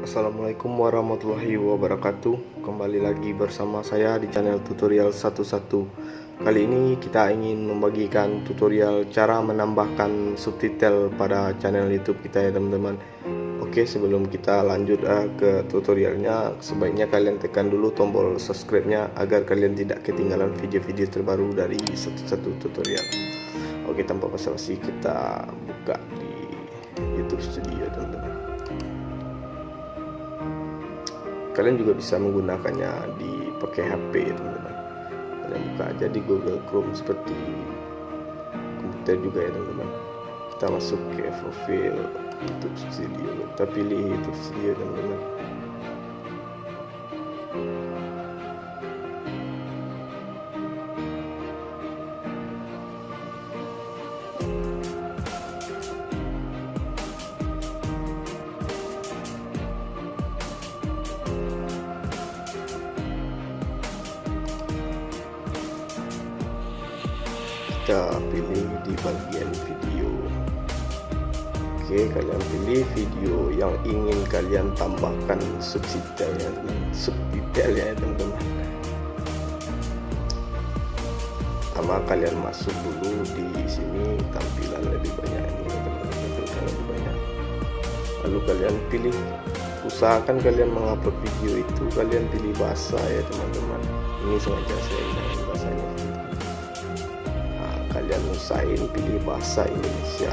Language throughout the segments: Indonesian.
Assalamualaikum warahmatullahi wabarakatuh. Kembali lagi bersama saya di channel tutorial 11. Kali ini kita ingin membagikan tutorial cara menambahkan subtitle pada channel YouTube kita ya teman-teman. Oke, sebelum kita lanjut ke tutorialnya, sebaiknya kalian tekan dulu tombol subscribe-nya agar kalian tidak ketinggalan video-video terbaru dari 11 tutorial. Oke, tanpa basa-basi kita buka di YouTube Studio teman-teman. Kalian juga bisa menggunakannya di pakai HP teman-teman. Kalian buka aja di Google Chrome seperti komputer juga ya teman-teman. Kita masuk ke profil YouTube Studio. Kita pilih YouTube Studio teman-teman. Kita pilih di bagian video. Oke, kalian pilih video yang ingin kalian tambahkan subtitlenya teman-teman. Pertama kalian masuk dulu di sini, tampilan lebih banyak ini teman-teman, tampilan lebih banyak. Lalu kalian pilih, usahakan kalian mengupload video itu kalian pilih bahasa ya teman-teman. Ini sengaja saya hilangin bahasanya. Kalian usahain pilih bahasa Indonesia.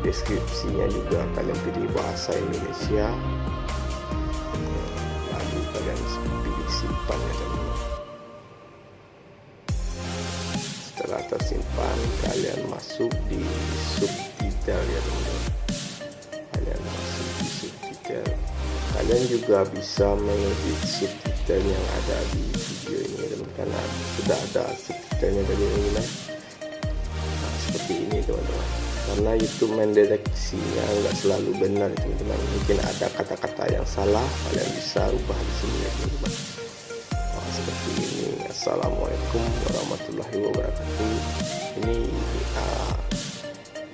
Deskripsinya juga kalian pilih bahasa Indonesia. Lalu kalian pilih simpan ya teman-teman. Setelah tersimpan, kalian masuk di subtitle ya teman-teman. Kalian masuk di subtitle. Kalian juga bisa mengedit subtitle yang ada di video ini ya teman-teman, karena sudah ada subtitlenya dari ini. Seperti ini teman-teman, karena YouTube mendeteksinya nggak selalu benar teman-teman. Mungkin ada kata-kata yang salah, kalian bisa ubah di sini ya teman-teman. Seperti ini. Assalamualaikum warahmatullahi wabarakatuh. Ini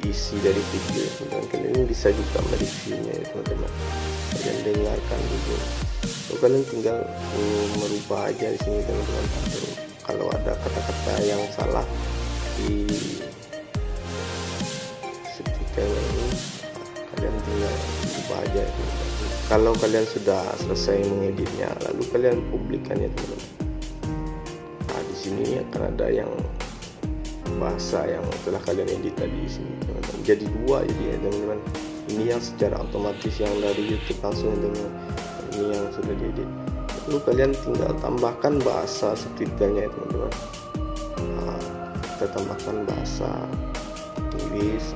isi dari video ya teman-teman. Kalian ini bisa juga mereviewnya ya teman-teman. Kalian dengarkan dulu. So, kalian tinggal merubah aja di sini teman-teman. Kalau ada kata-kata yang salah di ini, kalian tinggal ubah aja. Kalau kalian sudah selesai mengeditnya, lalu kalian publikkannya teman-teman. Nah, di sini akan ada yang bahasa yang telah kalian edit tadi di sini teman-teman. Jadi dua jadi ya teman-teman. Ini yang secara otomatis yang dari YouTube langsung teman-teman. Ini yang sudah diedit. Lalu kalian tinggal tambahkan bahasa subtitlenya ya teman-teman. Nah, kita tambahkan bahasa Inggris.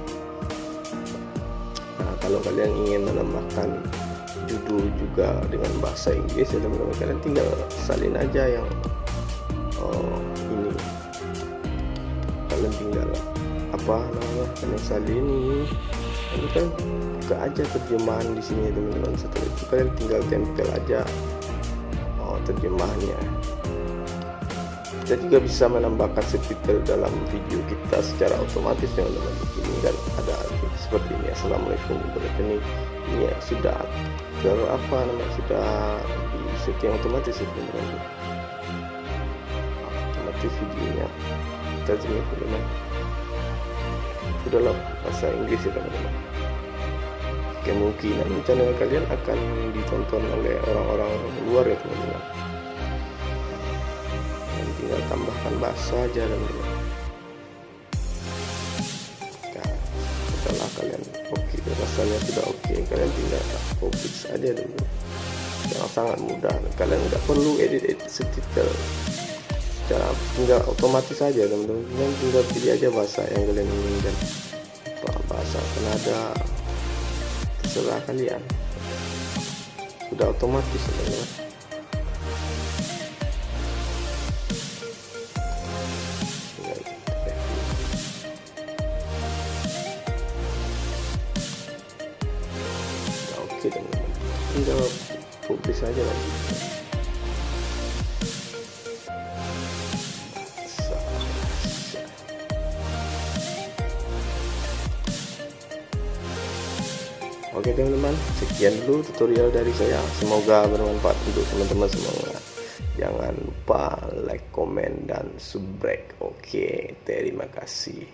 Nah, kalau kalian ingin menambahkan judul juga dengan bahasa Inggris ya teman-teman, kalian tinggal salin aja yang ini. Kalian tinggal kalian salin ini. Lalu kan buka aja terjemahan di sini ya teman-teman. Setelah itu kalian tinggal tempel aja terjemahannya. Kita juga bisa menambahkan subtitle dalam video kita secara otomatis teman-teman. Ini kan ada seperti ini. Assalamualaikum warahmatullahi wabarakatuh. Ini ya, sudah sudah di setting otomatis ya teman-teman. Otomatis videonya terjemah teman-teman. Sudahlah bahasa Inggris ya teman-teman. Kemungkinan channel kalian akan ditonton oleh orang-orang luar ya teman-teman. Tinggal tambahkan bahasa aja teman-teman. Nah, setelah kalian rasanya sudah oke, kalian tinggal publish aja dulu. Yang sangat mudah, kalian nggak perlu edit subtitle, tinggal otomatis aja teman-teman. Kalian tinggal pilih aja bahasa yang kalian inginkan, bahasa Kanada, terserah kalian, sudah otomatis teman-teman. Oke teman-teman, tinggal publish aja lagi. Oke Oke teman-teman, sekian dulu tutorial dari saya, semoga bermanfaat untuk teman-teman semua. Jangan lupa like, komen, dan subscribe. Oke, terima kasih.